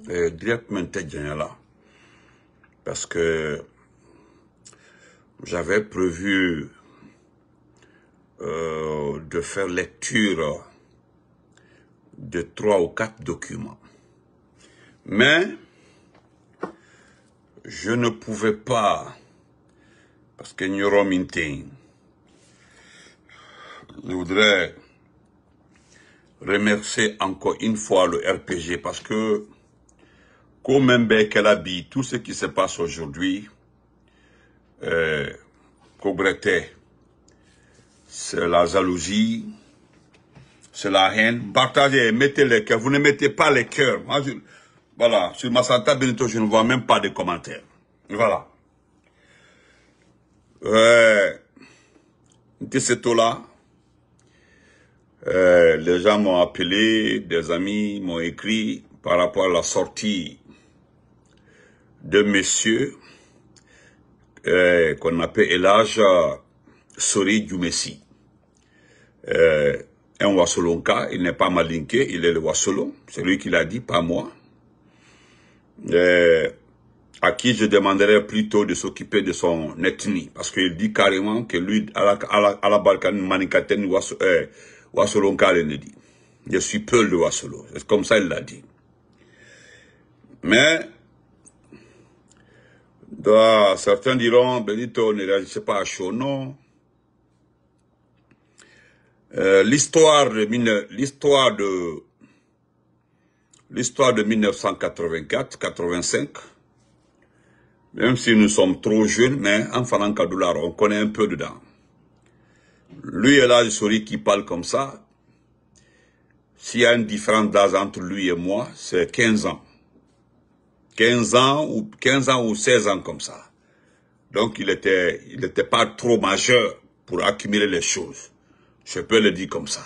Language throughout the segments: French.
directement là. Parce que j'avais prévu de faire lecture de 3 ou 4 documents. Mais je ne pouvais pas, parce que nous avons mintin. Je voudrais remercier encore une fois le RPG parce que, comme même qu'elle habille tout ce qui se passe aujourd'hui, c'est la jalousie, c'est la haine. Partagez, mettez les cœurs. Vous ne mettez pas les cœurs. Moi, voilà, sur Massanta Benito, je ne vois même pas de commentaires. Voilà. De ce taux-là, les gens m'ont appelé, des amis m'ont écrit par rapport à la sortie de monsieur qu'on appelle Elage Sori Djoumessi. Un Wassolonka, il n'est pas malinqué, il est le Wassolon, c'est lui qui l'a dit, pas moi. À qui je demanderais plutôt de s'occuper de son ethnie, parce qu'il dit carrément que lui, à la Balkane, Manikaten, Wassolonka, il le dit. Je suis Peul de Wassolo, c'est comme ça il l'a dit. Mais, certains diront, Benito ne réagissait pas à chaud, non. L'histoire de 1984-85, même si nous sommes trop jeunes, mais en Fanan Kadoular, on connaît un peu dedans. Lui et là, Sori qui parle comme ça, s'il y a une différence d'âge entre lui et moi, c'est 15 ans. 15 ans ou 16 ans comme ça. Donc il était pas trop majeur pour accumuler les choses. Je peux le dire comme ça.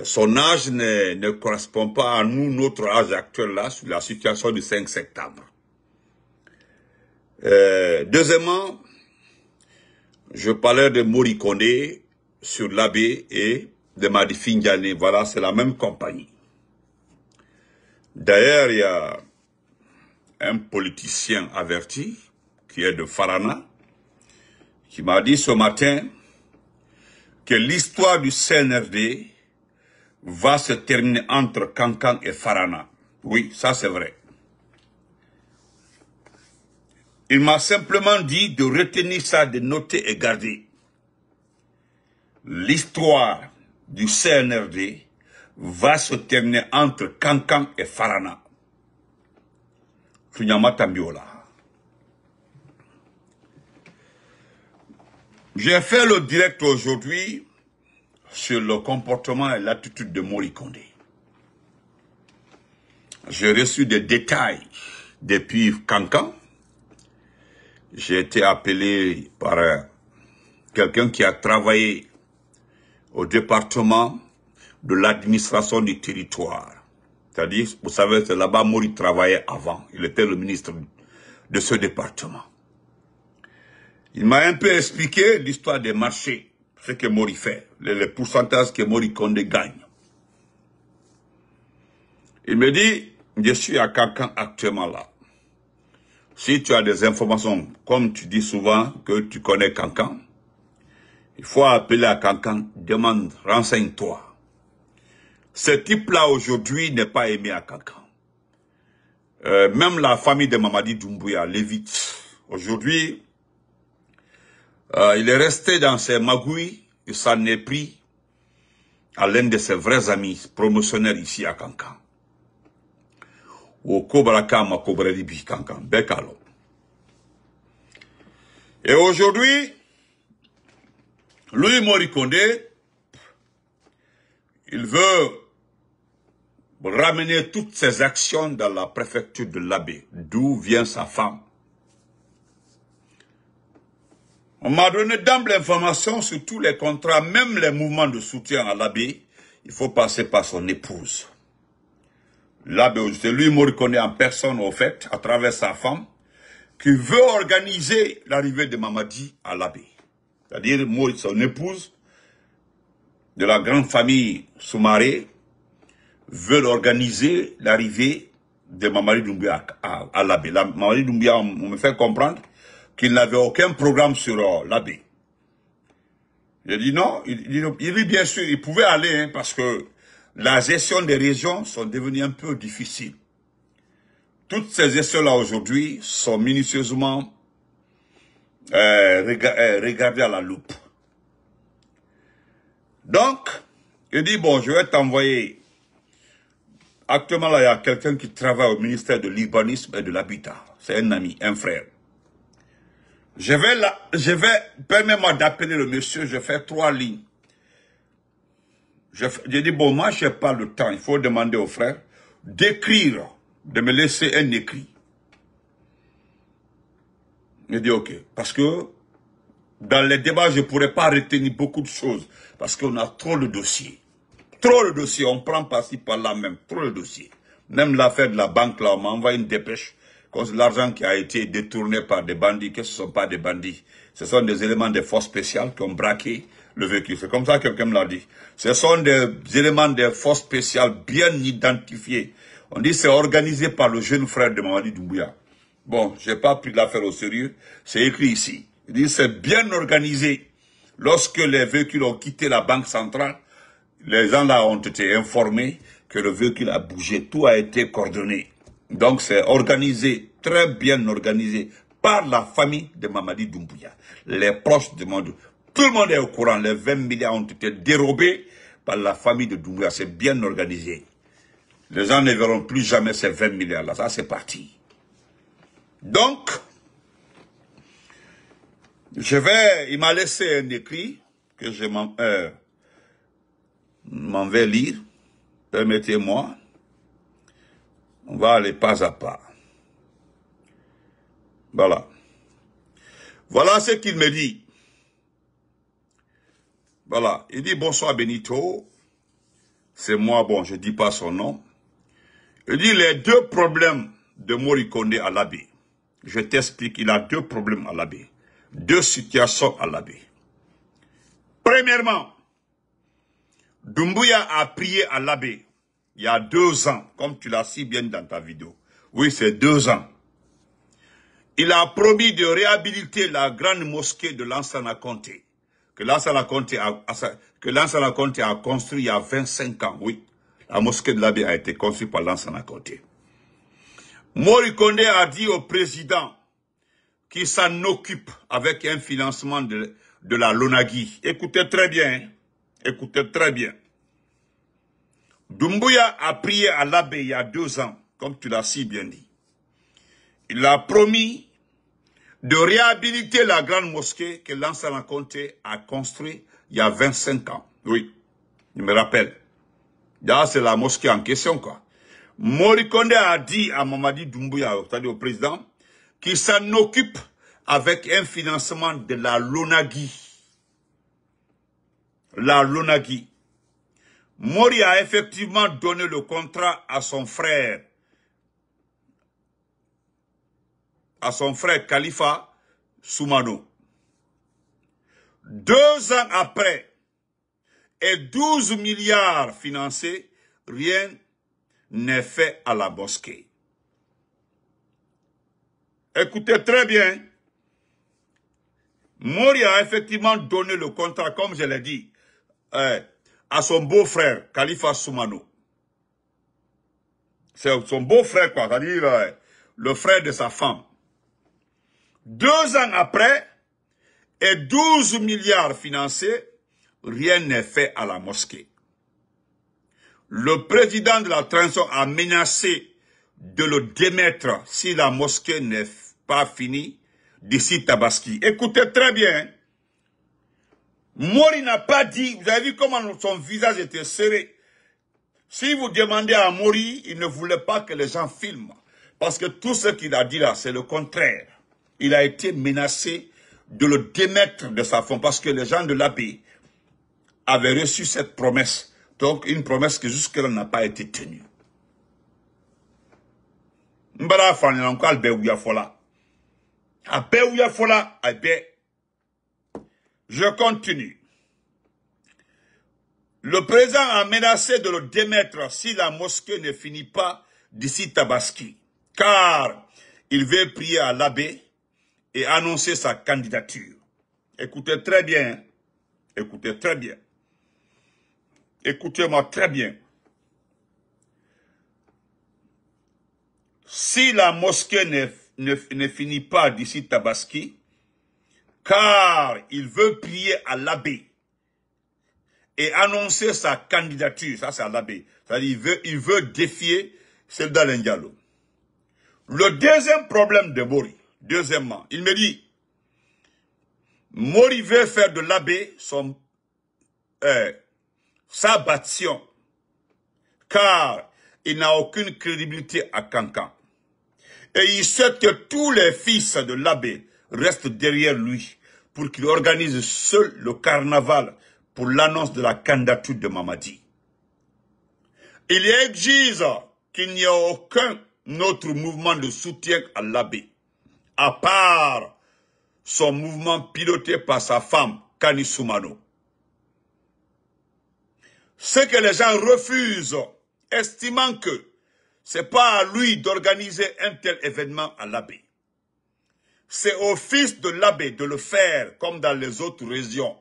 Son âge ne correspond pas à nous, notre âge actuel là, sur la situation du 5 septembre. Deuxièmement, je parlais de Mori Kondé sur l'abbé et de Madi Findiane. Voilà, c'est la même compagnie. D'ailleurs, il y a un politicien averti, qui est de Farana, qui m'a dit ce matin que l'histoire du CNRD va se terminer entre Kankan et Farana. Oui, ça c'est vrai. Il m'a simplement dit de retenir ça, de noter et garder. L'histoire du CNRD va se terminer entre Kankan et Farana. J'ai fait le direct aujourd'hui sur le comportement et l'attitude de Mori Kondé. J'ai reçu des détails depuis Kankan. J'ai été appelé par quelqu'un qui a travaillé au département de l'administration du territoire. C'est-à-dire, vous savez, c'est là-bas Mori travaillait avant. Il était le ministre de ce département. Il m'a un peu expliqué l'histoire des marchés, ce que Mori fait, les pourcentages que Mori Kondé gagne. Il me dit, je suis à Kankan actuellement là. Si tu as des informations, comme tu dis souvent que tu connais Kankan, il faut appeler à Kankan, demande, renseigne-toi. Ce type-là aujourd'hui n'est pas aimé à Kankan. Même la famille de Mamadi Doumbouya l'évite. Aujourd'hui, il est resté dans ses magouilles, il s'en est pris à l'un de ses vrais amis promotionnaires ici à Kankan. Au Kobraka Makobredibi Kankan, Bekalo. Et aujourd'hui, lui, Mori Kondé, il veut ramener toutes ses actions dans la préfecture de l'Abbé, d'où vient sa femme. On m'a donné d'ample information sur tous les contrats, même les mouvements de soutien à l'Abbé, il faut passer par son épouse. L'Abbé, c'est lui, Mori Kondé en personne, au fait, à travers sa femme, qui veut organiser l'arrivée de Mamadi à l'Abbé. C'est-à-dire, Mori, son épouse, de la grande famille Soumaré, veulent organiser l'arrivée de Mamadi Doumbouya à l'Abbé. Mamadi Doumbouya, on me fait comprendre qu'il n'avait aucun programme sur l'Abbé. J'ai dit non, il dit bien sûr, il pouvait aller, hein, parce que la gestion des régions sont devenues un peu difficiles. Toutes ces gestions-là aujourd'hui sont minutieusement regardées à la loupe. Donc, il dit, bon, je vais t'envoyer. Actuellement, là, il y a quelqu'un qui travaille au ministère de l'Urbanisme et de l'Habitat. C'est un ami, un frère. Permets-moi d'appeler le monsieur, je fais 3 lignes. J'ai dit, bon, moi, je n'ai pas le temps. Il faut demander au frère d'écrire, de me laisser un écrit. Il dit, ok. Parce que dans les débats, je ne pourrais pas retenir beaucoup de choses. Parce qu'on a trop de dossiers. Trop de dossiers. On prend par-ci, par-là même. Trop de dossiers. Même l'affaire de la banque, là, on m'a envoyé une dépêche. L'argent qui a été détourné par des bandits, que ce ne sont pas des bandits. Ce sont des éléments des forces spéciales qui ont braqué le véhicule. C'est comme ça que quelqu'un me l'a dit. Ce sont des éléments des forces spéciales bien identifiés. On dit c'est organisé par le jeune frère de Mamadi Doumbouya. Bon, j'ai pas pris l'affaire au sérieux. C'est écrit ici. Il dit c'est bien organisé. Lorsque les véhicules ont quitté la banque centrale, les gens là ont été informés que le véhicule a bougé. Tout a été coordonné. Donc c'est organisé, très bien organisé, par la famille de Mamadi Doumbouya. Les proches de Mamadi. Tout le monde est au courant. Les 20 milliards ont été dérobés par la famille de Doumbouya. C'est bien organisé. Les gens ne verront plus jamais ces 20 milliards là. Ça c'est parti. Donc, il m'a laissé un écrit que je m'en vais lire. Permettez-moi. On va aller pas à pas. Voilà. Voilà ce qu'il me dit. Voilà. Il dit bonsoir Benito. C'est moi, bon, je dis pas son nom. Il dit les 2 problèmes de Mori Kondé à l'Abbé. Je t'explique, il a 2 problèmes à l'Abbé. 2 situations à l'Abbé. Premièrement, Doumbouya a prié à l'Abbé il y a 2 ans, comme tu l'as si bien dans ta vidéo. Oui, c'est 2 ans. Il a promis de réhabiliter la grande mosquée de Lansana Conté, que Lansana Conté a construit il y a 25 ans. Oui, la mosquée de l'Abbé a été construite par Lansana Conté. Mori Kondé a dit au président qu'il s'en occupe avec un financement de la Lonagui. Écoutez très bien, hein? Écoutez très bien. Doumbouya a prié à l'Abbé il y a 2 ans, comme tu l'as si bien dit. Il a promis de réhabiliter la grande mosquée que Lansana Conté a construite il y a 25 ans. Oui, je me rappelle. Là, c'est la mosquée en question, quoi. Mori Kondé a dit à Mamadi Doumbouya, c'est-à-dire au président, qu'il s'en occupe avec un financement de la Lonagui. La Lonagui. Mori a effectivement donné le contrat à son frère Khalifa Soumano. 2 ans après, et 12 milliards financés, rien n'est fait à la mosquée. Écoutez très bien. Mori a effectivement donné le contrat, comme je l'ai dit, à son beau-frère, Khalifa Soumano. C'est son beau-frère, quoi, c'est-à-dire le frère de sa femme. 2 ans après, et 12 milliards financés, rien n'est fait à la mosquée. Le président de la transition a menacé de le démettre si la mosquée n'est pas finie d'ici Tabaski. Écoutez très bien. Mori n'a pas dit, vous avez vu comment son visage était serré. Si vous demandez à Mori, il ne voulait pas que les gens filment. Parce que tout ce qu'il a dit là, c'est le contraire. Il a été menacé de le démettre de sa fonction. Parce que les gens de l'Abbé avaient reçu cette promesse. Donc, une promesse qui jusque-là n'a pas été tenue. Je continue. Le président a menacé de le démettre si la mosquée ne finit pas d'ici Tabaski, car il veut prier à l'abbé et annoncer sa candidature. Écoutez très bien, écoutez très bien, écoutez-moi très bien. Si la mosquée ne finit pas d'ici Tabaski, car il veut prier à l'abbé et annoncer sa candidature, ça c'est à l'abbé, c'est-à-dire il veut défier Selda Diallo. Le deuxième problème de Mori, deuxièmement, il me dit, Mori veut faire de l'abbé sa bâtion, car il n'a aucune crédibilité à Cancan. Et il souhaite que tous les fils de l'abbé restent derrière lui pour qu'il organise seul le carnaval pour l'annonce de la candidature de Mamadi. Il exige qu'il n'y ait aucun autre mouvement de soutien à l'abbé, à part son mouvement piloté par sa femme, Kani Soumano. Ce que les gens refusent, estimant que c'est pas à lui d'organiser un tel événement à l'abbé. C'est au fils de l'abbé de le faire, comme dans les autres régions.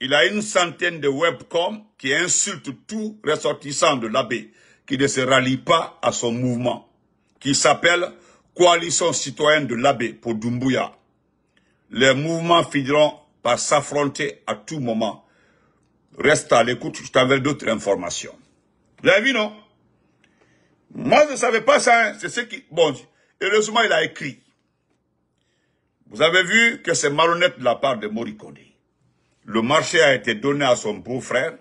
Il a une centaine de webcoms qui insultent tout ressortissant de l'abbé, qui ne se rallie pas à son mouvement, qui s'appelle Coalition citoyenne de l'abbé pour Doumbouya. Les mouvements finiront par s'affronter à tout moment. Reste à l'écoute, je t'enverrai d'autres informations. Vous avez vu, non? Moi, je ne savais pas ça. Hein. C'est ce qui... Bon, heureusement, il a écrit. Vous avez vu que c'est malhonnête de la part de Mori Kondé. Le marché a été donné à son beau-frère.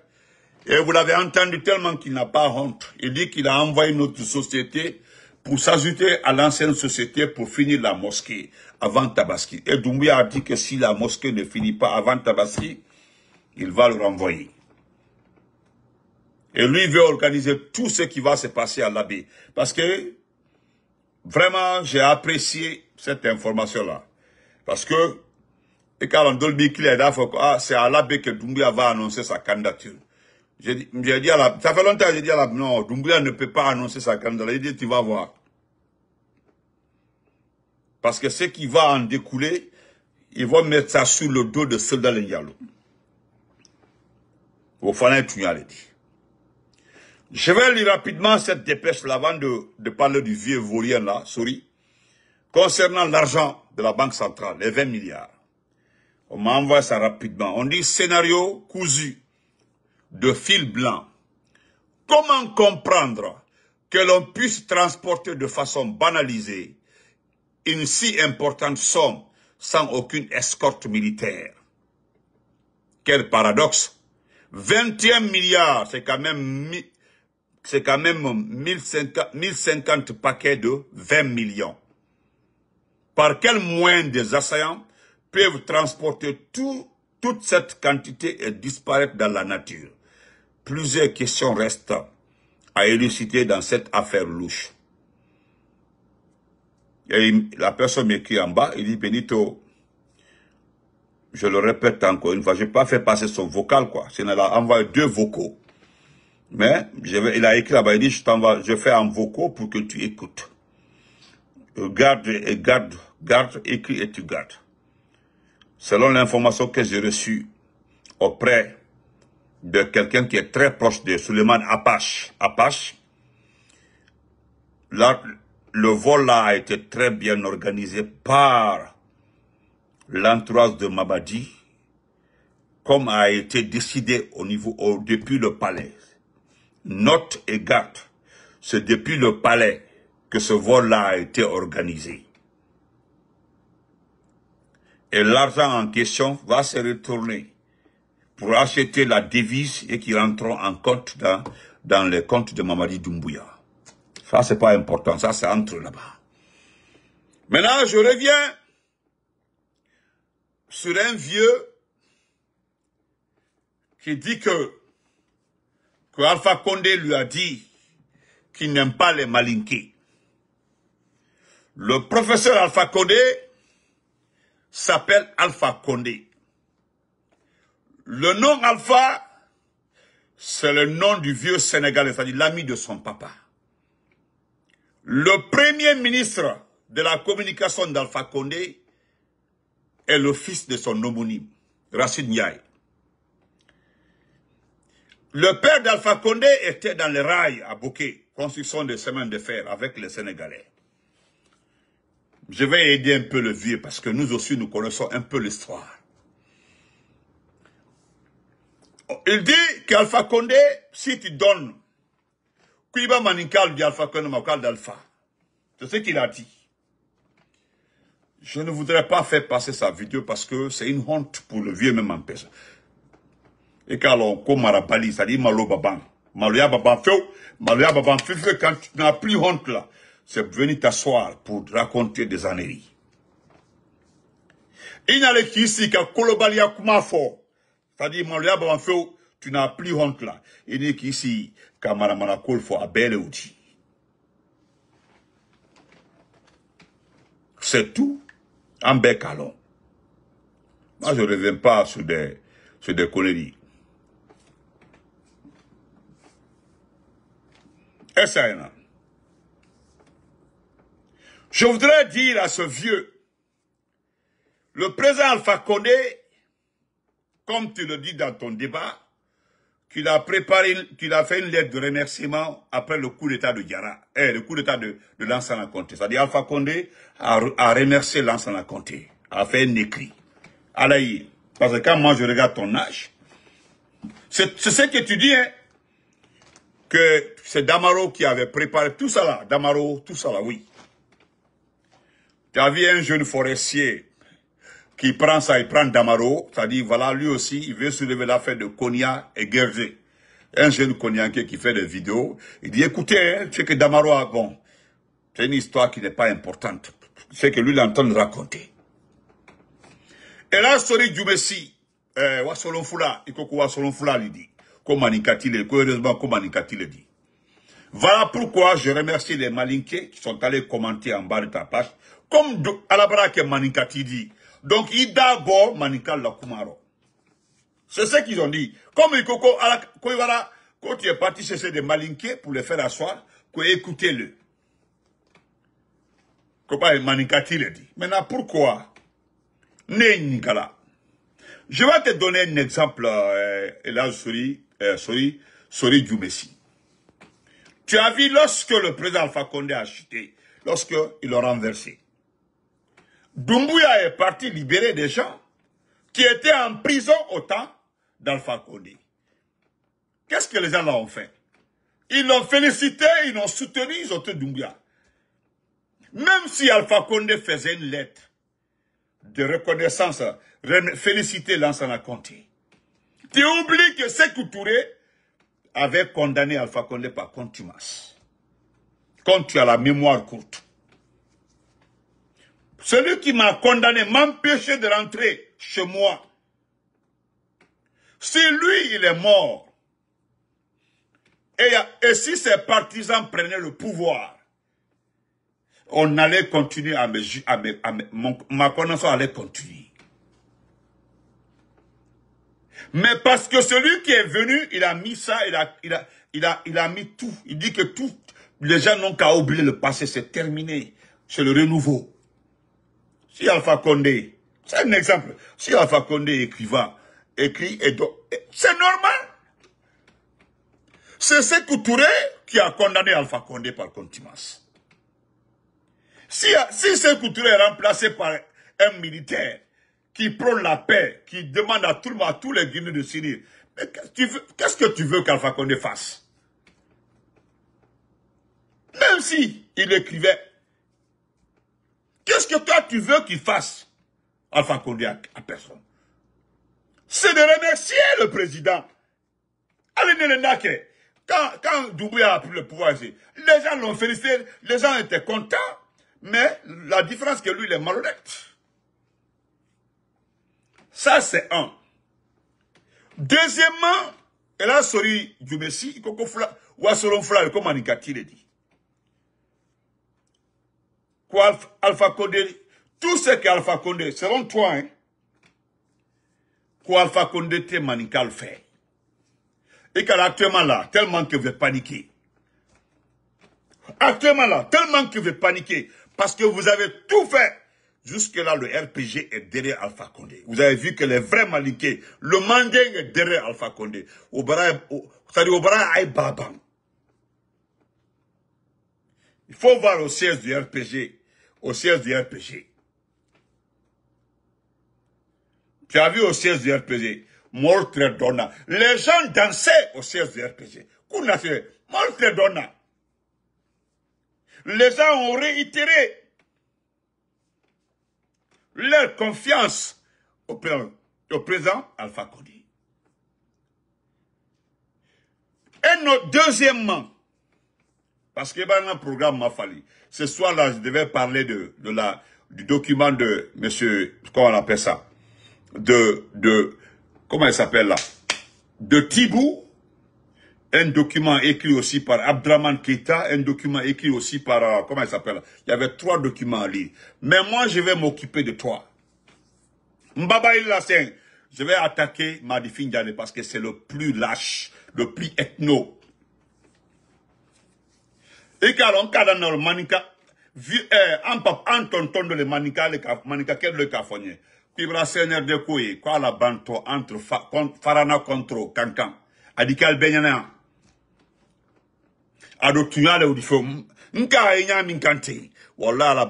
Et vous l'avez entendu tellement qu'il n'a pas honte. Il dit qu'il a envoyé notre société pour s'ajouter à l'ancienne société pour finir la mosquée avant Tabaski. Et Doumbouya a dit que si la mosquée ne finit pas avant Tabaski, il va le renvoyer. Et lui veut organiser tout ce qui va se passer à l'abbé. Parce que, vraiment, j'ai apprécié cette information-là. Parce que, c'est à l'abbé que Doumbouya va annoncer sa candidature. J'ai dit à la, ça fait longtemps que j'ai dit à la, non, Doumbouya ne peut pas annoncer sa candidature. Il dit, tu vas voir. Parce que ce qui va en découler, ils vont mettre ça sur le dos de Selda Diallo. Au fond, tu as dit. Je vais lire rapidement cette dépêche-là avant de parler du vieux vaurien là, sorry. Concernant l'argent de la Banque centrale, les 20 milliards. On m'a envoyé ça rapidement. On dit scénario cousu de fil blanc. Comment comprendre que l'on puisse transporter de façon banalisée une si importante somme sans aucune escorte militaire? Quel paradoxe. 21 milliards, c'est quand même 1050 paquets de 20 millions. Par quel moyen des assaillants peuvent transporter toute cette quantité et disparaître dans la nature? Plusieurs questions restent à élucider dans cette affaire louche. Et la personne m'écrit en bas, il dit, Benito, je le répète encore une fois, je n'ai pas fait passer son vocal, quoi. Il a envoyé 2 vocaux. Mais il a écrit là-bas, il dit, je fais un vocaux pour que tu écoutes. Garde, écris et tu gardes. Selon l'information que j'ai reçue auprès de quelqu'un qui est très proche de Suleiman Apache, là, le vol là a été très bien organisé par l'entourage de Mamadi, comme a été décidé depuis le palais. Note et garde, c'est depuis le palais que ce vol-là a été organisé. Et l'argent en question va se retourner pour acheter la devise et qui rentreront en compte dans les comptes de Mamadi Doumbouya. Ça, c'est pas important, ça, c'est entre là-bas. Maintenant, je reviens sur un vieux qui dit que Alpha Condé lui a dit qu'il n'aime pas les malinqués. Le professeur Alpha Condé s'appelle Alpha Condé. Le nom Alpha, c'est le nom du vieux Sénégalais, c'est-à-dire l'ami de son papa. Le premier ministre de la communication d'Alpha Condé est le fils de son homonyme, Racine Ndiaye. Le père d'Alpha Condé était dans les rails à Bouquet, construction de chemins de fer avec les Sénégalais. Je vais aider un peu le vieux parce que nous aussi nous connaissons un peu l'histoire. Il dit qu'Alpha Condé, si tu donnes Kuiba Maninkal dit Alpha Condé Makal d'Alpha, c'est ce qu'il a dit. Je ne voudrais pas faire passer sa vidéo parce que c'est une honte pour le vieux même en personne. Et quand on Marabali, ça dit Malo Baban. Maloya Baban Feu, Maloya Baban Feu, quand tu n'as plus honte là, c'est venir t'asseoir pour raconter des âneries. Il n'y a les qui ici, quand Kolobalia Kumafo, c'est-à-dire Maloya Baban Feu, tu n'as plus honte là. Il dit qu'ici, quand Maramana Kolfo a belle outil. C'est tout. En bec à long. Moi, je ne reviens pas sur des conneries. Et ça, je voudrais dire à ce vieux, le président Alpha Condé, comme tu le dis dans ton débat, qu'il a fait une lettre de remerciement après le coup d'état de Diarra, le coup d'état de Lansana Conté. C'est-à-dire Alpha Condé a remercié Lansana Conté, a fait un écrit. Alaï, parce que quand moi je regarde ton âge, c'est ce que tu dis, hein, que c'est Damaro qui avait préparé tout ça là, Damaro, tout ça là, oui. Tu as vu un jeune forestier qui prend ça, il prend Damaro, c'est-à-dire, voilà, lui aussi, il veut soulever l'affaire de Konya et Guerger. Un jeune Konyankais qui fait des vidéos, il dit, écoutez, hein, c'est que Damaro a, bon, c'est une histoire qui n'est pas importante. C'est que lui, il entend raconter. Et là, Sori Djoumessi, Wassolon Fula, il faut que Wassolon Fula lui dit, comme Manikati le dit, heureusement, comme Manikati le dit. Voilà pourquoi je remercie les Malinkés qui sont allés commenter en bas de ta page, comme Alabra que Manikati dit. Donc, il d'abord Manikal la Kumaro. C'est ce qu'ils ont dit. Comme il Koko, quand tu es parti chercher des Malinkés pour les faire asseoir, écoutez-le. Comment Manikati le dit. Maintenant, pourquoi? Ninkala. Je vais te donner un exemple, là, Sori Djoumessi. Tu as vu lorsque le président Alpha Condé a chuté, lorsqu'il l'a renversé. Doumbouya est parti libérer des gens qui étaient en prison au temps d'Alpha Condé. Qu'est-ce que les gens là ont fait? Ils l'ont félicité, ils l'ont soutenu, ils ont tué Doumbouya. Même si Alpha Condé faisait une lettre de reconnaissance, féliciter Lansana Conté. Tu oublies que Sékou Touré avait condamné Alpha Condé par contumace. Quand tu as la mémoire courte. Celui qui m'a condamné m'empêchait de rentrer chez moi. Si lui, il est mort, et si ses partisans prenaient le pouvoir, on allait continuer ma condamnation allait continuer. Mais parce que celui qui est venu, il a mis ça, il a mis tout. Il dit que tout, les gens n'ont qu'à oublier le passé, c'est terminé. C'est le renouveau. Si Alpha Condé, c'est un exemple, si Alpha Condé écrit, c'est normal. C'est Sékou Touré qui a condamné Alpha Condé par contumace. Si Sékou Touré est remplacé par un militaire qui prône la paix, qui demande à tout le monde, à tous les Guinéens de s'unir, qu'est-ce que tu veux qu'Alpha Condé fasse? Même si il écrivait, qu'est-ce que toi tu veux qu'il fasse? Alpha Condé à personne. C'est de remercier le président. Quand Doumbouya a pris le pouvoir ici, les gens l'ont félicité, les gens étaient contents, mais la différence c'est que lui, il est malhonnête. Ça, c'est un. Deuxièmement, et là, Sori Djoumessi, Wassolon Fula, comme Manikati le dit. Quoi, Alpha Condé, tout ce qu'Alpha Condé, selon toi, hein, Quoi Alpha Condé te manical fait. Et qu'actuellement là, tellement que vous paniquer. Actuellement là, tellement que vous paniquer. Parce que vous avez tout fait. Jusque-là, le RPG est derrière Alpha Condé. Vous avez vu que les vrais Malinqués, le Manding est derrière Alpha Condé. C'est-à-dire, Obara Aïe Babang. Il faut voir au siège du RPG. Au siège du RPG. Tu as vu au siège du RPG, Moltre Donna. Les gens dansaient au siège du RPG. Moltre Donna. Les gens ont réitéré leur confiance au président Alpha Condé. Et deuxièmement, parce que dans le programme m'a fallu, ce soir-là, je devais parler du document de monsieur, comment on appelle ça, comment il s'appelle là, de Tibou, un document écrit aussi par Abdraman Keita, un document écrit aussi par, comment il s'appelle là, il y avait 3 documents à lire. Mais moi, je vais m'occuper de toi. Mbaba Ilasseng, je vais attaquer Madi Findiane parce que c'est le plus lâche, le plus ethno. Et car on cadre dans le manika, en tonton de le manika quel le cafonnier. Puis bra seigneur de kouye, quoi la banto entre Farana contre Kankan. Adikal Benyana. Ado tunyale ou difom. Nka enya minkante. Wallah à la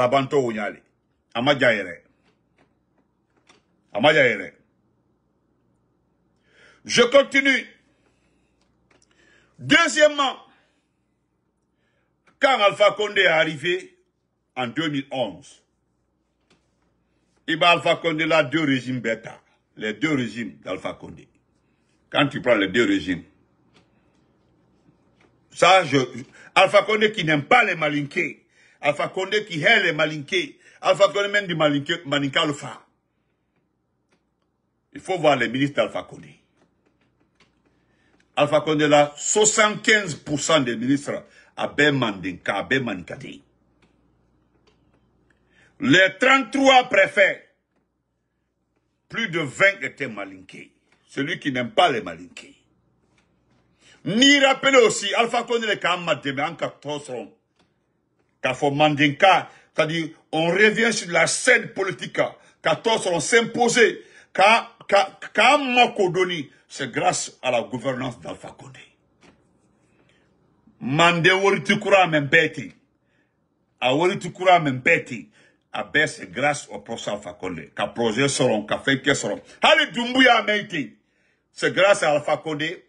banto unyale. Amadjaere. Je continue. Deuxièmement, quand Alpha Condé est arrivé en 2011, Alpha Condé a 2 régimes bêta. Les 2 régimes d'Alpha Condé. Quand tu prends les 2 régimes, ça, Alpha Condé qui n'aime pas les Malinqués, Alpha Condé qui hait les Malinqués, Alpha Condé même du Malinka Alpha. Il faut voir les ministres d'Alpha Condé. Alpha Condé là, 75% des ministres à Mandinka, à Manikade. Les 33 préfets, plus de 20 étaient Malinqués. Celui qui n'aime pas les Malinqués. Ni rappeler aussi, Alpha Condé les Kamma de Manka Tosron. Car faut Mandinka, c'est-à-dire, on revient sur la scène politique. Car Tosron s'imposer. Car Makodoni, c'est grâce à la gouvernance d'Alpha Condé. Mande Woritukura Membeti. A Woritukura Membeti. A c'est grâce au professeur Alpha Condé. Qu'a projet seront, qu'a fait que seront. Hali Dumbuya Meiti. C'est grâce à Alpha Condé.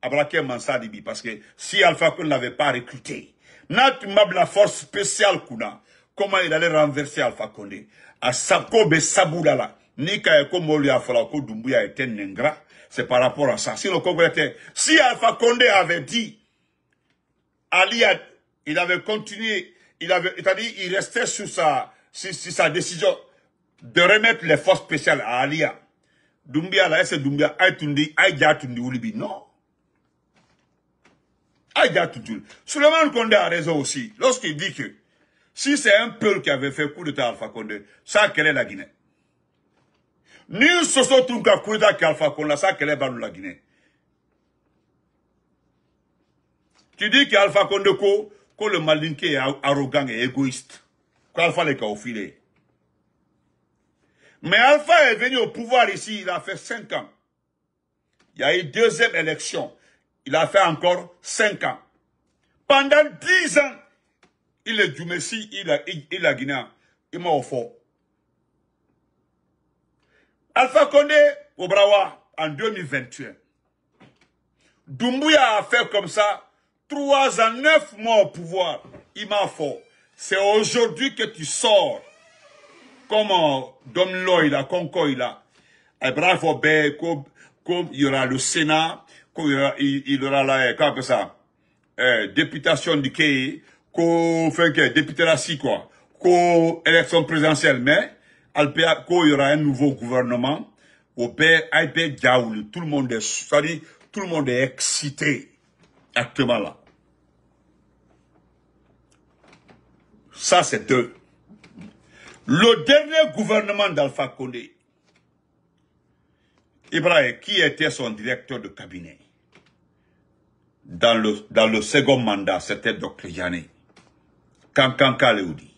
Abraké Mansadibi. Parce que si Alpha Condé n'avait pas recruté, Nat Mab la force spéciale Kuna, comment il allait renverser Alpha Condé? À Sakobe Saboulala. Nika Ekomoli Afalako Dumbuya était Nengra. C'est par rapport à ça. Si le Congo était, si Alpha Condé avait dit, Aliad, il avait continué, c'est-à-dire, il restait sur sa décision de remettre les forces spéciales à Alia. Doumbia, là, c'est Doumbia, Aïtundi, Aïdjatundi, Oulibi. Non. Aïdjatundi. Suleiman Condé a raison aussi. Lorsqu'il dit que, si c'est un peuple qui avait fait coup d'état Alpha Condé, ça, quelle est la Guinée? Ni Soso Tunka coup d'état qu'Alpha Condé, ça, quelle est la Guinée? Tu dis qu'Alpha Condé, que le Malinké est arrogant et égoïste. Qu'Alpha les a filé. Mais Alpha est venu au pouvoir ici, il a fait 5 ans. Il y a eu 2e élection. Il a fait encore 5 ans. Pendant 10 ans, il est du Messi, il a Guinée. Il m'a offert. Alpha Condé au Brawa en 2021. Doumbouya a fait comme ça. 3 ans, 9 mois au pouvoir, il m'a fait. C'est aujourd'hui que tu sors. Comme Dom Loïla, Concoïla. Et bravo, comme il y aura le Sénat, comme il y aura la, comment on appelle ça, députation du Kéi, député là, si quoi, élection présidentielle, mais, il y aura un nouveau gouvernement, tout le monde est, c'est-à-dire, tout le monde est excité. Actuellement là. Ça, c'est 2. Le dernier gouvernement d'Alpha Condé, Ibrahim, qui était son directeur de cabinet dans le second mandat, c'était Dr Yané. Kankanka Leoudi.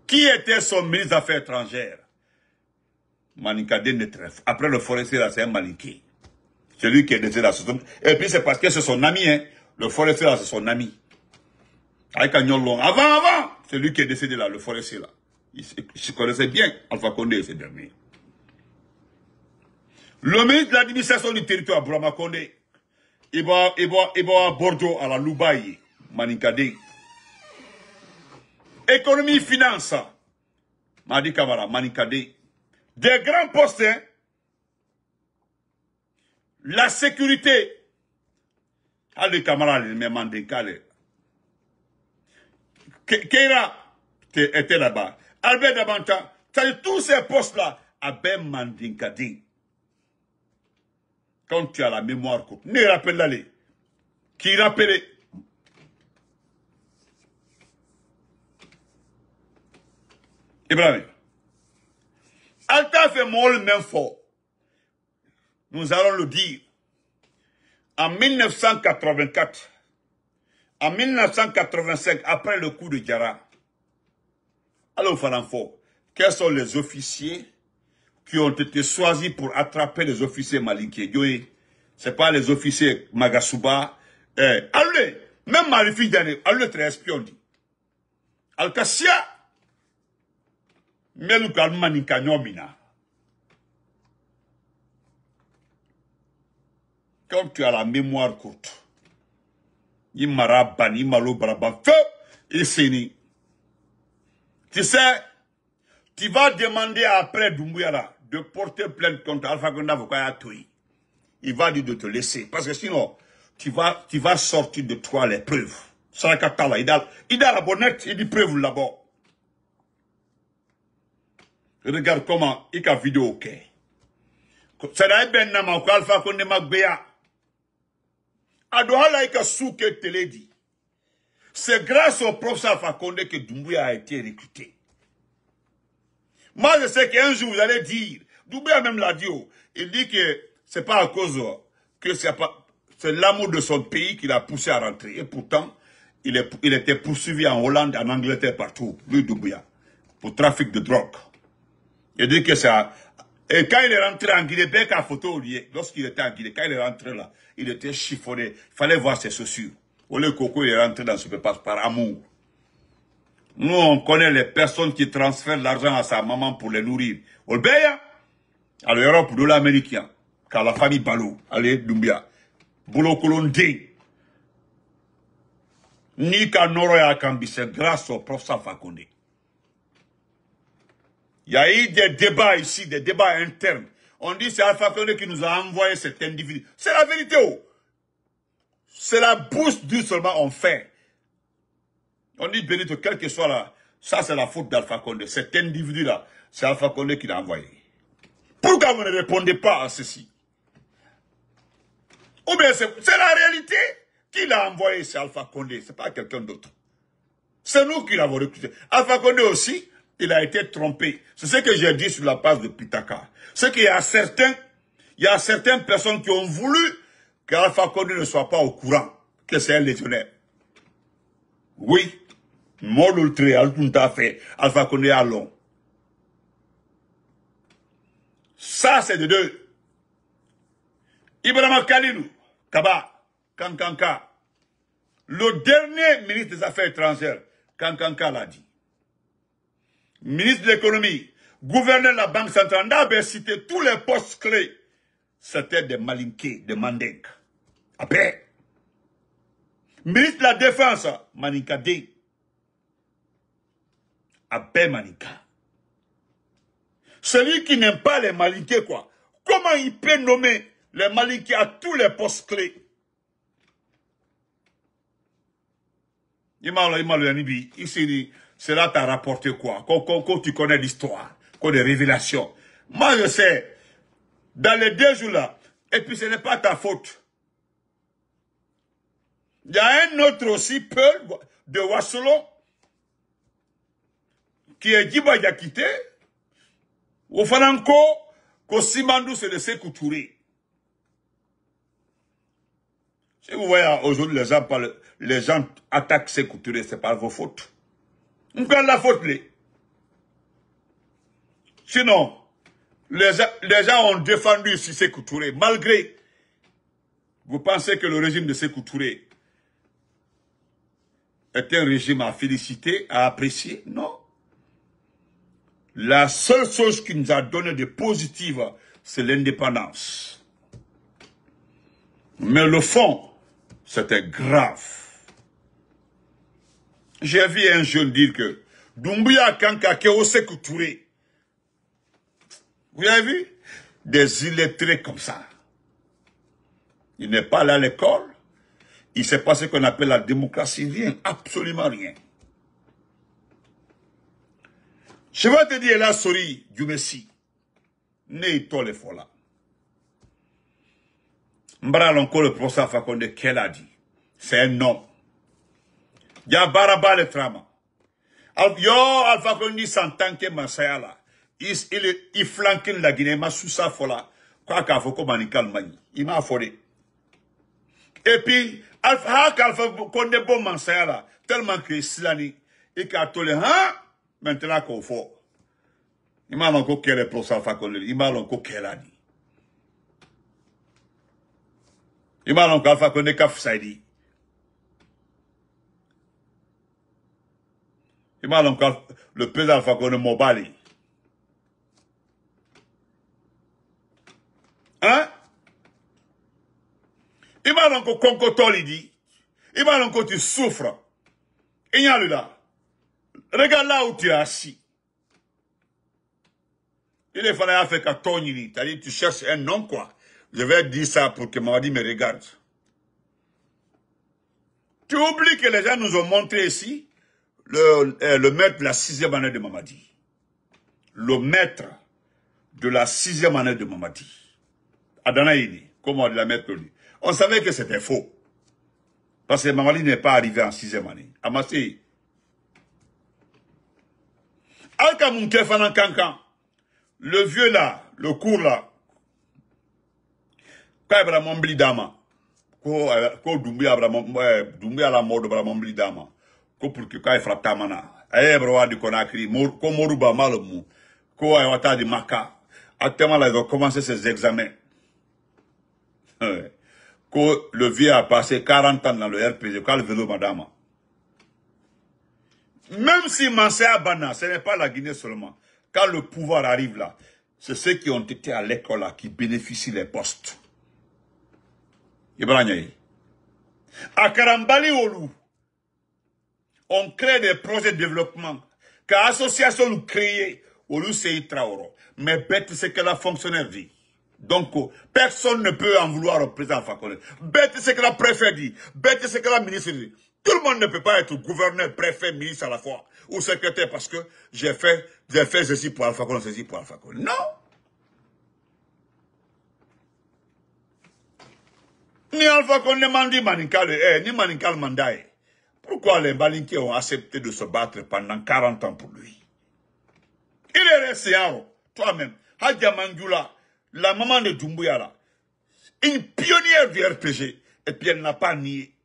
Qui était son ministre des Affaires étrangères? Maninka Netref. Après le forestier, là, c'est un Malinké. C'est lui qui est décédé là. Et puis c'est parce que c'est son ami, hein. Le forestier là, c'est son ami. Avec Agnolong. Avant, c'est lui qui est décédé là, le forestier là. Il se connaissait bien Alpha Condé, ce dernier. Le ministre de l'administration du territoire, Brahma Condé, il va à Bordeaux, à la Loubaï, Maninkade. Économie, finance, Madi Kamara, Maninkade. Des grands postes, hein. La sécurité. Ali Kamara, les mêmes Mandekale. Keira était là-bas. Albert Dabanta, tous ces postes-là, à Ben Mandinkade. Quand tu as la mémoire courte, ne rappelle l'aller. Qui rappelait? Ibrahim. Alta fait mon même fort. Nous allons le dire. En 1984, en 1985, après le coup de Diarra, alors Faranfo, quels sont les officiers qui ont été choisis pour attraper les officiers malinqués? Ce n'est pas les officiers Magasuba. Allez, même Marifi Dane, allez, très espion dit. Al-Kassia, Melukal Maninka Nyomina. Quand tu as la mémoire courte, Imara Bani, Malo Baraba, feu, et Seni. Tu sais, tu vas demander après Doumbouya de porter plainte contre Alpha Condé Avocat Toui. Il va dire de te laisser. Parce que sinon, tu vas sortir de toi les preuves. Sarakatala, il a la bonnette, il dit preuve là-bas. Regarde comment il a vidéo ok. C'est là ben nama ko Alpha Condé Magbea. Adohala il a souke télé dit. C'est grâce au professeur Alpha Condé que Doumbouya a été recruté. Moi, je sais qu'un jour, vous allez dire, Doumbouya même l'a dit, il dit que c'est pas à cause que c'est l'amour de son pays qui l'a poussé à rentrer. Et pourtant, il était poursuivi en Hollande, en Angleterre, partout, lui Doumbouya, pour trafic de drogue. Il dit que ça. Et quand il est rentré en Guinée, bien qu'à photo, lorsqu'il était en Guinée, quand il est rentré là, il était chiffonné. Il fallait voir ses chaussures. Ole Coco, il est rentré dans ce pays par amour. Nous, on connaît les personnes qui transfèrent l'argent à sa maman pour les nourrir. Olbeya, à l'Europe, de l'Américain, car la famille Balou, allez, Doumbia, Boulot Kolondé, Nika Noroya Kambi, c'est grâce au professeur Fakonde. Il y a eu des débats ici, des débats internes. On dit c'est Alpha Condé qui nous a envoyé cet individu. C'est la vérité, oh. C'est la bouche d'où seulement on fait. On dit Benito, quel que soit là, ça c'est la faute d'Alpha Condé. Cet individu-là, c'est Alpha Condé qui l'a envoyé. Pourquoi vous ne répondez pas à ceci? Ou bien c'est la réalité. Qui l'a envoyé, c'est Alpha Condé, c'est pas quelqu'un d'autre. C'est nous qui l'avons recruté. Alpha Condé aussi, il a été trompé. C'est ce que j'ai dit sur la page de Pitaka. C'est qu'il y a certaines personnes qui ont voulu qu'Alpha Condé ne soit pas au courant que c'est un légionnaire. Oui. Molultré, Altunta fait, Alpha Condé à long. Ça, c'est de deux. Ibrahima Kalilou, Kaba, Kankanka. Le dernier ministre des Affaires étrangères, Kankanka l'a dit. Ministre de l'économie, gouverneur de la Banque centrale, on avait cité tous les postes clés. C'était des Malinké, des Mandek. Après, ministre de la Défense, Maninka D. Après Maninka. Celui qui n'aime pas les Malinké, quoi. Comment il peut nommer les Malinké à tous les postes clés? Ici, cela t'a rapporté quoi? Quand tu connais l'histoire, quand des révélations. Moi, je sais, dans les 2 jours là, et puis ce n'est pas ta faute. Il y a un autre aussi, Peul, de Wassolon, qui est Djiba Yakité, au Franco, Simandou, c'est de Sékou Touré. Si vous voyez aujourd'hui les gens attaquent Sékou Touré, c'est pas vos fautes. On prend la faute, les. Sinon, les gens ont défendu ici Sékou Touré, malgré. Vous pensez que le régime de Sékou Touré est un régime à féliciter, à apprécier? Non. La seule chose qui nous a donné de positif, c'est l'indépendance. Mais le fond, c'était grave. J'ai vu un jeune dire que Doumbouya Kanka Keo Sékou Touré. Vous avez vu? Des illettrés comme ça. Il n'est pas allé à l'école. Il ne sait pas ce qu'on appelle la démocratie. Rien, absolument rien. Je vais te dire la souris du Messie. Né tole fola. Mbara l'onko le professeur Fakonde qu'elle a dit. C'est un nom. Il y a baraba le trama. Yo Alpha Condé s'entend que Masaya là. Il flanque la Guinée, ma sous sa fola. Quoi qu'a fait comme Anikal Mani. Il m'a affolé. Et puis, Alpha Condé bon Masaya là. Tellement que Silani. Et qu'a tolé, hein? Maintenant qu'on faut. Il m'a encore qu'elle est pour ça, il m'a encore qu'elle a dit. Il m'a encore Alpha Condé Kaf Saidi. Il m'a encore le président Alpha Condé Mobali. Hein? Il m'a encore Konkotoli dit. Il m'a encore tu souffres. Il y a là. Regarde là où tu es assis. Il est fallu faire qu'à Tony, c'est-à-dire tu cherches un nom quoi. Je vais dire ça pour que Mamadi me regarde. Tu oublies que les gens nous ont montré ici le maître de la 6e année de Mamadi. Le maître de la 6e année de Mamadi. Adanaïni, comment on dit la maître lui. On savait que c'était faux. Parce que Mamadi n'est pas arrivé en 6e année. Amassé. Alka Mounke Fanan Kankan. Le vieux là, le court là, quand Abraham Mbli Dama, quand Doumbia la mort de Abraham Mbli Dama, pour que quand il frappe Tamana, Abraham de Conakry, quand Moruba Malomou, quand il y a de Maka, actuellement là, ils ont commencé ses examens. Quand le vieux a passé 40 ans dans le RPG, quand le vélo madame. Même si Mansea Bana, ce n'est pas la Guinée seulement. Quand le pouvoir arrive là, c'est ceux qui ont été à l'école là qui bénéficient des postes. À Karambali Olu, on crée des projets de développement. Car l'association nous crée, Olu c'est Traoro. Mais bête c'est que la fonctionnaire dit. Donc, personne ne peut en vouloir au président Fakonde. Bête c'est que la préfet dit. Bête c'est que la ministre dit. Tout le monde ne peut pas être gouverneur, préfet, ministre à la fois. Ou secrétaire parce que j'ai fait ceci pour Alpha Condé, ceci pour Alpha Condé. Non. Ni Alpha Condé mandi Maninkal, ni Maninkal mandaye. Pourquoi les Balinqués ont accepté de se battre pendant 40 ans pour lui? Il est resté en toi-même. Hadja Mangoula, la maman de Doumbouya là, une pionnière du RPG, et puis elle n'a pas nié.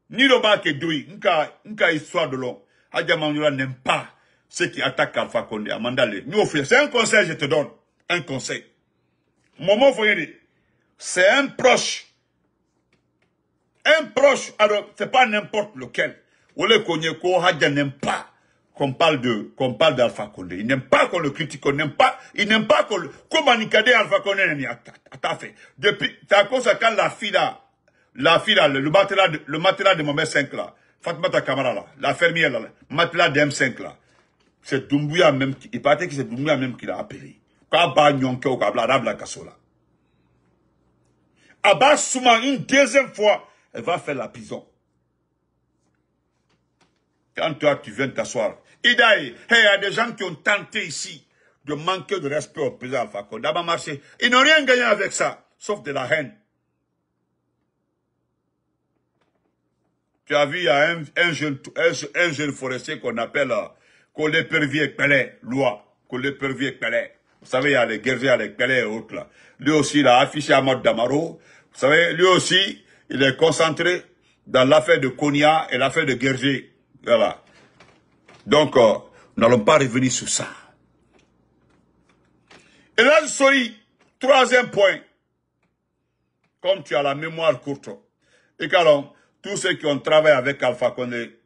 Ni le bas que Doui, nka histoire de l'homme. Hadja Mangoula n'aime pas ceux qui attaquent Alpha Condé. Amandale, nous offrir. C'est un conseil, je te donne. Un conseil. Momo Foyede, c'est un proche. Un proche, alors, c'est pas n'importe lequel. Ou le Konyeko Hadja n'aime pas qu'on parle d'Alpha Condé. Il n'aime pas qu'on le critique, il n'aime pas qu'on le, comment Nikade Alpha Condé n'a pas fait. Depuis, c'est à cause de quand la fille là, le matelas de Mohamed 5 là, Fatmata Kamara là, la fermière là, le matelas de M5 là, c'est Doumbouya même, il paraît que c'est Doumbouya même qui l'a appelé. Kaba Nyonke ou Kabla Rabla Kassola. Abba Souma, une deuxième fois, elle va faire la prison. Quand toi, tu viens t'asseoir. Idaï, il y a des gens qui ont tenté ici de manquer de respect au président Alpha Condé. D'abord marché. Ils n'ont rien gagné avec ça, sauf de la haine. Tu as vu, il y a un jeune forestier qu'on appelle, qu'on l'épervier Pelé, loi. que le pervier Pelé. Vous savez, il y a les guerriers, il y a les Pelé et autres là. Lui aussi, il a affiché Ahmad Damaro. Vous savez, lui aussi, il est concentré dans l'affaire de Konya et l'affaire de Guerrier. Voilà. Donc, nous n'allons pas revenir sur ça. Et là, sorry, troisième point. Comme tu as la mémoire courte. Et qu'alors, tous ceux qui ont travaillé avec Alpha Condé,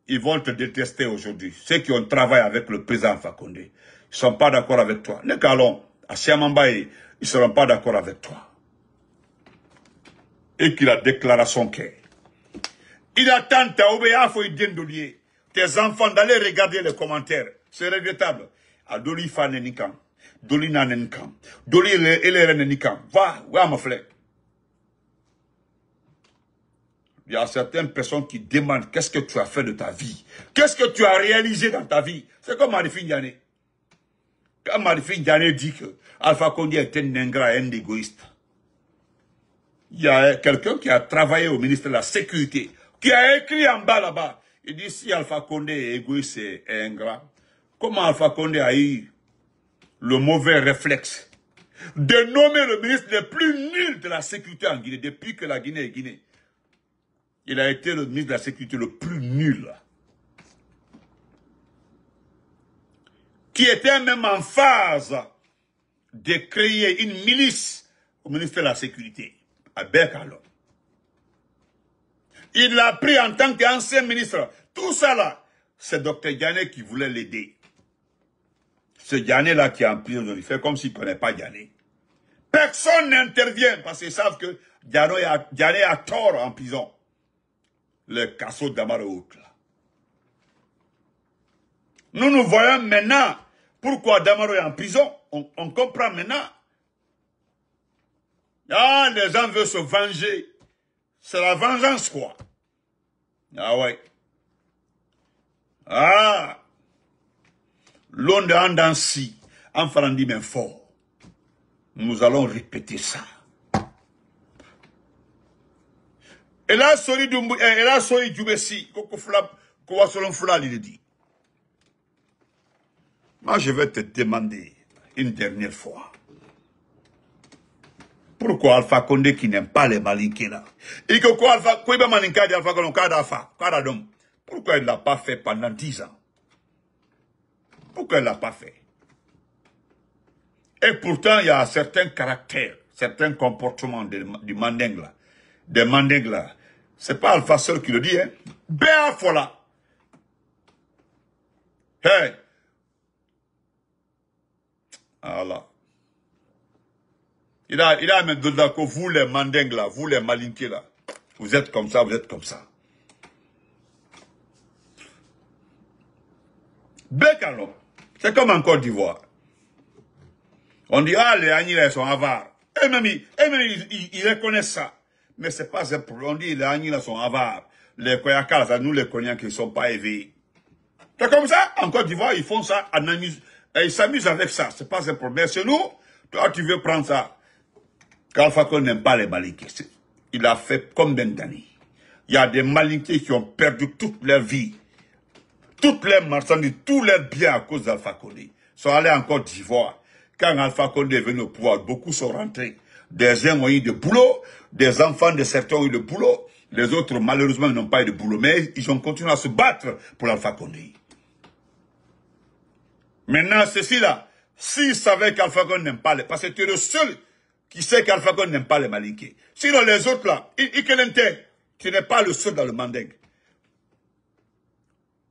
ils vont te détester aujourd'hui. Ceux qui ont travaillé avec le président Alpha Condé, ils ne sont pas d'accord avec toi. Les qu'alors, à Siamambaye, ils ne seront pas d'accord avec toi. Et qu'il a déclaré son cœur. Il attend ta obéa, faut y dendolier. Tes enfants d'aller regarder les commentaires. C'est regrettable. A Doli Fanenikan, Doli Nanenikan, Doli Elerenenikan. Va, ma frère. Il y a certaines personnes qui demandent qu'est-ce que tu as fait de ta vie. Qu'est-ce que tu as réalisé dans ta vie. C'est comme Marifine Diané. Quand Marifine Diané dit que Alpha Condé est un ingrat, un égoïste. Il y a quelqu'un qui a travaillé au ministère de la Sécurité, qui a écrit en bas là-bas. Il dit si Alpha Condé est égoïste et ingrat, comment Alpha Condé a eu le mauvais réflexe de nommer le ministre le plus nul de la sécurité en Guinée, depuis que la Guinée est Guinée. Il a été le ministre de la Sécurité le plus nul. Qui était même en phase de créer une milice au ministère de la Sécurité, à Berkalo. Il l'a pris en tant qu'ancien ministre. Tout ça là, c'est Dr Diané qui voulait l'aider. Ce Diané là qui est en prison, il fait comme s'il ne connaît pas Diané. Personne n'intervient parce qu'ils savent que Diané a tort en prison. Le Kasso Damaro. Nous voyons maintenant pourquoi Damaro est en prison. On comprend maintenant. Ah, les gens veulent se venger. C'est la vengeance, quoi. Ah ouais. Ah. L'on de Andansi, en Farandi, mais fort. Nous allons répéter ça. Et là, Sori Djoubessi, il dit. Moi, je vais te demander une dernière fois. Pourquoi Alpha Condé qui n'aime pas les Malinqués là? Et que quoi Alpha Condé Alpha Condé, pourquoi il ne l'a pas fait pendant 10 ans? Pourquoi il ne l'a pas fait? Et pourtant, il y a certains caractères, certains comportements du Manding là, des Manding là. C'est pas Alpha seul qui le dit, hein. Béa Fola. Hey. Voilà. Il a même dit que vous les Manding là, vous les Malinqués là, vous êtes comme ça, vous êtes comme ça. Bécalo. C'est comme en Côte d'Ivoire. On dit, ah, les Agnilais sont avares. Et même, ils reconnaissent ça. Mais c'est pas un problème. On dit, les Agnilais sont avares. Les Koyakals, nous les Koyans qui ne sont pas éveillés. C'est comme ça, en Côte d'Ivoire, ils font ça, ils s'amusent avec ça. C'est pas un problème. C'est nous, toi, tu veux prendre ça. Alpha Condé n'aime pas les Malinqués. Il a fait combien d'années? Il y a des Malinqués qui ont perdu toute leur vie. Toutes les marchandises, tous les biens à cause d'Alpha Condé. Ils sont allés en Côte d'Ivoire. Quand Alpha Condé est venu au pouvoir, beaucoup sont rentrés. Des uns ont eu de boulot, des enfants de certains ont eu de boulot, les autres malheureusement n'ont pas eu de boulot, mais ils ont continué à se battre pour Alpha Condé. Maintenant, ceci-là, s'ils savaient qu'Alpha Condé n'aime pas les... Parce que tu es le seul qui sait qu'Alpha Condé n'aime pas les Malinqués. Sinon les autres là, tu n'es pas le seul dans le Manding.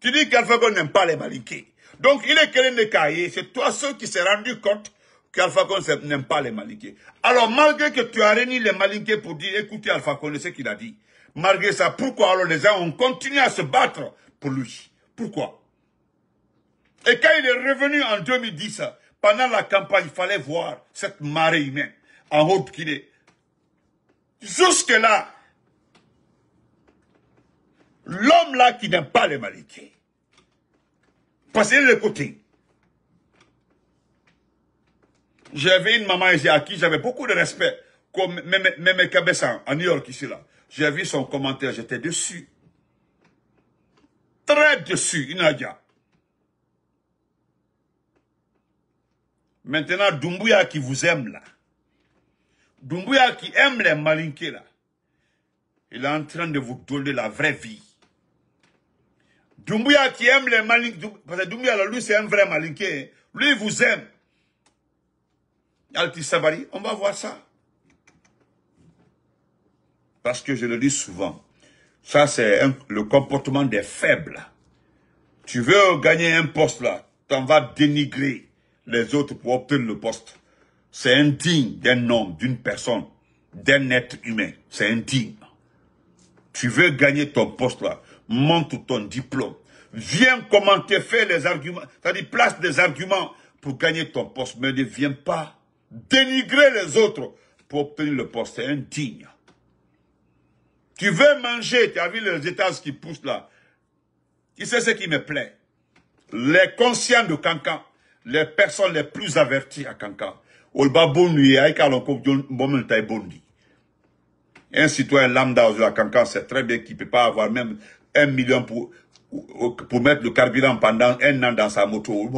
Tu dis qu'Alpha Condé n'aime pas les Malinqués. Donc il est quelqu'un de cahier, c'est toi seul qui s'est rendu compte qu'Alpha Condé n'aime pas les Malinqués. Alors malgré que tu as réuni les Malinqués pour dire, écoutez Alpha Condé, ce qu'il a dit. Malgré ça, pourquoi alors les gens ont continué à se battre pour lui? Pourquoi? Et quand il est revenu en 2010, pendant la campagne, il fallait voir cette marée humaine en Haute-Guinée. Jusque-là, l'homme là qui n'aime pas les Malinqués. Parce qu'il est de côté. J'avais une maman ici à qui j'avais beaucoup de respect. Comme même Kabessan, à New York ici là. J'ai vu son commentaire, j'étais dessus. Très dessus, Inadia. Maintenant, Doumbouya qui vous aime là, Doumbouya qui aime les malinqués là, il est en train de vous donner la vraie vie. Doumbouya qui aime les malinqués, parce que Doumbouya là, lui c'est un vrai malinqué, lui il vous aime. Alti Sabari, on va voir ça. Parce que je le dis souvent, ça c'est le comportement des faibles. Tu veux gagner un poste là, tu en vas dénigrer les autres pour obtenir le poste. C'est indigne d'un homme, d'une personne, d'un être humain. C'est indigne. Tu veux gagner ton poste là, montre ton diplôme. Viens commenter, fais les arguments, c'est-à-dire place des arguments pour gagner ton poste, mais ne viens pas dénigrer les autres pour obtenir le poste. C'est indigne. Tu veux manger, tu as vu les étages qui poussent là. Tu sais ce qui me plaît? Les conscients de Kankan, les personnes les plus averties à Kankan. Un citoyen lambda à Kankan sait très bien qu'il ne peut pas avoir même 1 million pour mettre le carburant pendant 1 an dans sa moto.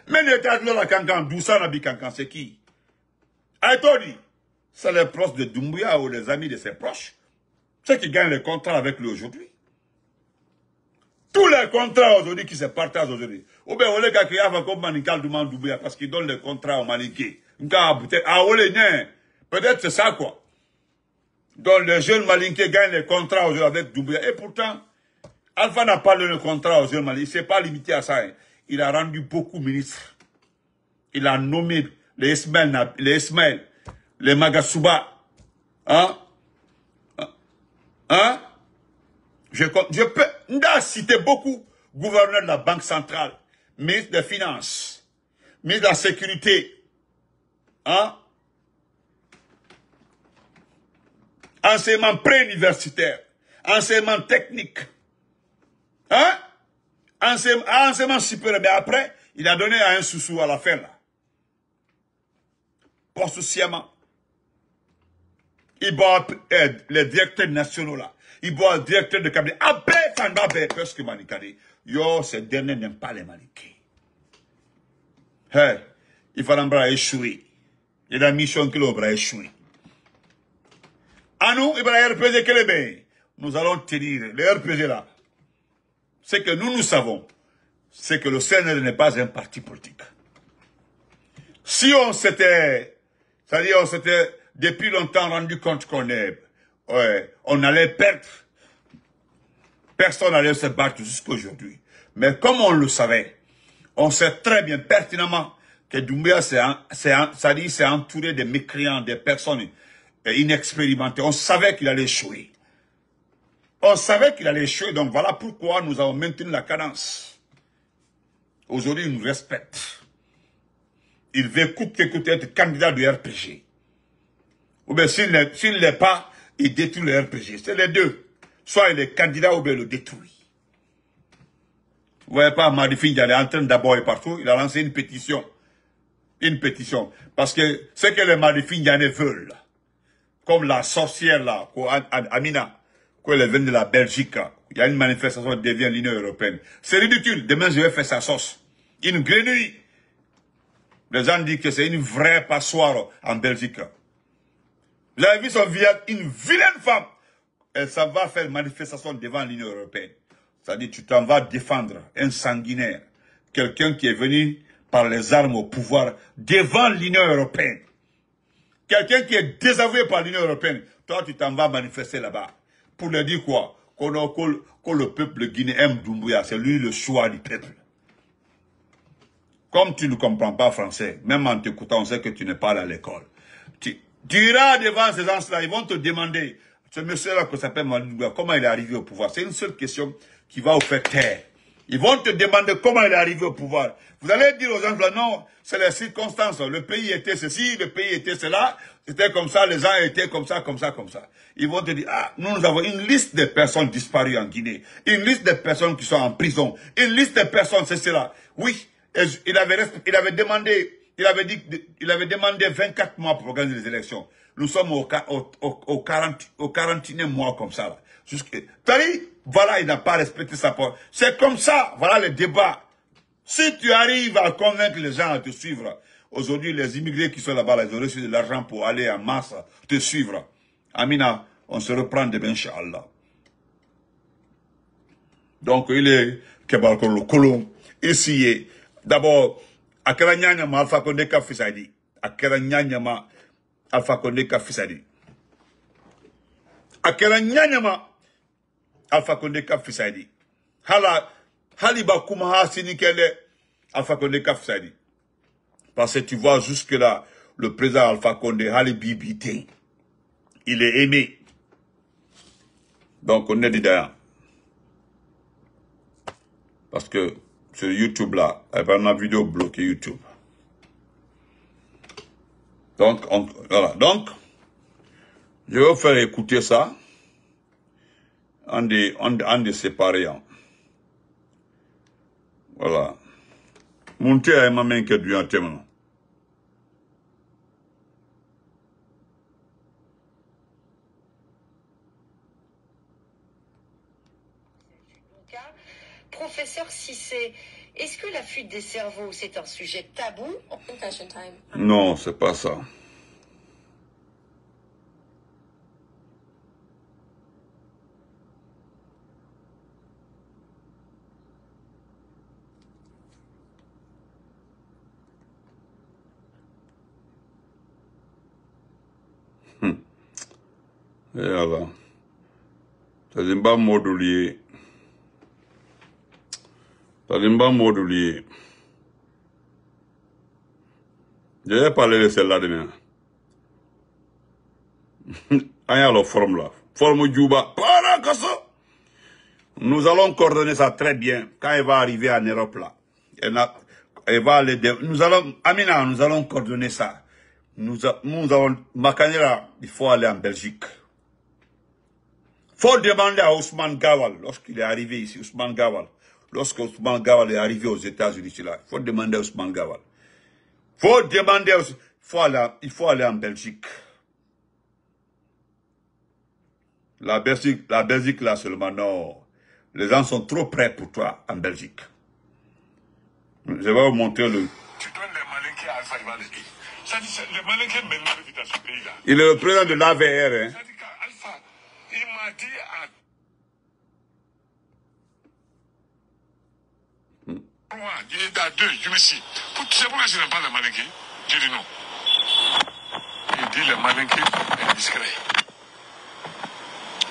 Mais les étages là, Kankan, d'où ça n'a Kankan, c'est qui? Aïtodi, c'est les proches de Doumbouya ou les amis de ses proches. Ceux qui gagnent les contrats avec lui aujourd'hui. Tous les contrats aujourd'hui qui se partagent aujourd'hui. Ou bien, on les gars qui ont comme Manikal Doumbouya parce qu'ils donnent les contrats aux Malinké. Peut-être c'est ça quoi. Donc les jeunes Malinké gagnent les contrats aujourd'hui avec Doumbouya. Et pourtant, Alpha n'a pas donné le contrat aux jeunes Malinké. Il ne s'est pas limité à ça. Hein. Il a rendu beaucoup ministres. Il a nommé les Ismaël, les Magasuba. Hein? Hein? Je peux citer beaucoup. Gouverneur de la Banque centrale, ministre des Finances, ministre de la Sécurité, hein? Enseignement pré-universitaire, enseignement technique, hein? Enseignement supérieur. Mais après, il a donné à un sous à la fin là. Poste sciemment. Il boit les directeurs nationaux là. Il boit le directeur de cabinet. Après, parce que Manikade, yo, ces derniers n'aiment pas les Malinké. Hey, il faut échouer. Il y a une mission qui va échouer. À nous, il va y RPG que les bains. Nous allons tenir le RPG là. Ce que nous savons, c'est que le CNR n'est pas un parti politique. Si on s'était, c'est-à-dire on s'était depuis longtemps rendu compte qu'on est, on allait perdre. Personne n'allait se battre jusqu'à aujourd'hui. Mais comme on le savait, on sait très bien pertinemment que Doumbouya s'est entouré de mécréants, des personnes inexpérimentées. On savait qu'il allait échouer. On savait qu'il allait échouer, donc voilà pourquoi nous avons maintenu la cadence. Aujourd'hui, il nous respecte. Il veut coûte que coûte être candidat du RPG. Ou bien s'il ne l'est pas, il détruit le RPG. C'est les deux. Soit il est candidat ou bien il le détruit. Vous voyez pas, Madifine est en train d'aborder partout, il a lancé une pétition. Une pétition. Parce que ce que les Madifine veulent, comme la sorcière là, Amina, qu'elle vient de la Belgique, il y a une manifestation qui devient l'Union européenne. C'est ridicule. Demain, je vais faire sa sauce. Une grenouille. Les gens disent que c'est une vraie passoire en Belgique. Vous avez vu son visage, une vilaine femme. Elle s'en va faire une manifestation devant l'Union européenne. C'est-à-dire, tu t'en vas défendre un sanguinaire. Quelqu'un qui est venu par les armes au pouvoir devant l'Union européenne. Quelqu'un qui est désavoué par l'Union européenne. Toi, tu t'en vas manifester là-bas. Pour leur dire quoi? Que le peuple guinéen aime Doumbouya. C'est lui le choix du peuple. Comme tu ne comprends pas français, même en t'écoutant, on sait que tu n'es pas à l'école. Tu iras devant ces gens-là, ils vont te demander, ce monsieur-là qui s'appelle Doumbouya, comment il est arrivé au pouvoir? C'est une seule question qui va vous faire taire. Ils vont te demander comment il est arrivé au pouvoir. Vous allez dire aux gens, non, c'est les circonstances. Le pays était ceci, le pays était cela. C'était comme ça, les gens étaient comme ça, comme ça, comme ça. Ils vont te dire, ah, nous avons une liste de personnes disparues en Guinée. Une liste de personnes qui sont en prison. Une liste de personnes, c'est cela. Oui, il avait demandé 24 mois pour organiser les élections. Nous sommes au 41e mois comme ça. Voilà, il n'a pas respecté sa parole. C'est comme ça, voilà le débat. Si tu arrives à convaincre les gens à te suivre, aujourd'hui, les immigrés qui sont là-bas, ils ont reçu de l'argent pour aller en masse te suivre. Amina, on se reprend demain, Inch'Allah. Donc, il est Kebalkolo Kolon. Ici, d'abord, à quel nyanyama Alpha Condé Kafisadi. À quel nyanyama Alpha Condé Kafisadi. À quel nyanyama Alpha Condé Kafisadi. Haliba Kumaha Sinikele Alpha Condé Kafisadi. Parce que tu vois jusque-là, le président Alpha Condé, Hali Bibité, il est aimé. Donc, on est dedans. Parce que sur YouTube là, il y a une vidéo bloquée YouTube. Donc, voilà. Donc, je vais vous faire écouter ça en des séparés. Voilà. Montez à ma main qui est du un témoin. Professeur Cissé, est-ce que la fuite des cerveaux, c'est un sujet tabou? Non, c'est pas ça. Et voilà. Ça n'est pas modulier. Ça n'est pas modulier. Je vais parler de celle-là demain. Il y a la forme là. Forme Djouba. Nous allons coordonner ça très bien quand elle va arriver en Europe là. Elle va aller. Nous allons, Amina, nous allons coordonner ça. Nous avons, Makanera, il faut aller en Belgique. Faut demander à Ousmane Gawal, lorsqu'il est arrivé ici, Ousmane Gawal. Lorsque Ousmane Gawal est arrivé aux États-Unis, il faut demander à Ousmane Gawal. Faut demander, il faut aller en Belgique. La Belgique là seulement, non. Les gens sont trop prêts pour toi en Belgique. Je vais vous montrer le... Tu donnes les malinqués à Alpha, il va les dire. Ça dit, les malinqués m'énervent dans ce pays-là. Il est le président de l'AVR, hein. Ça dit qu'Alpha, il m'a dit à... Moi, il est à deux, je me suis dit, c'est pourquoi je n'aime pas les malinqués? J'ai dit non. Il dit les malinqués sont indiscrets.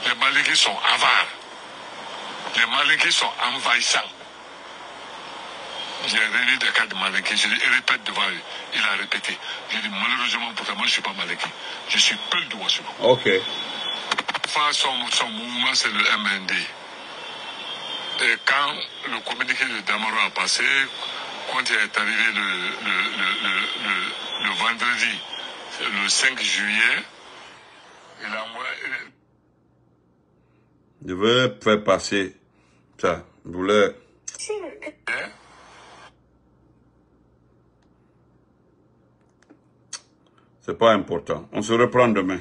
Les malinqués sont avares. Les malinqués sont envahissants. J'ai réuni des cas de malinqués, je les répète devant lui. Il a répété. J'ai dit malheureusement pour toi, moi je ne suis pas malinqué. Je suis peu de Ouassou. Ok. Son mouvement c'est le MND. Et quand le communiqué de Damaro a passé, quand il est arrivé le vendredi, le 5 juillet, il a envoyé... Je vais faire passer ça. Je voulais... C'est pas important. On se reprend demain.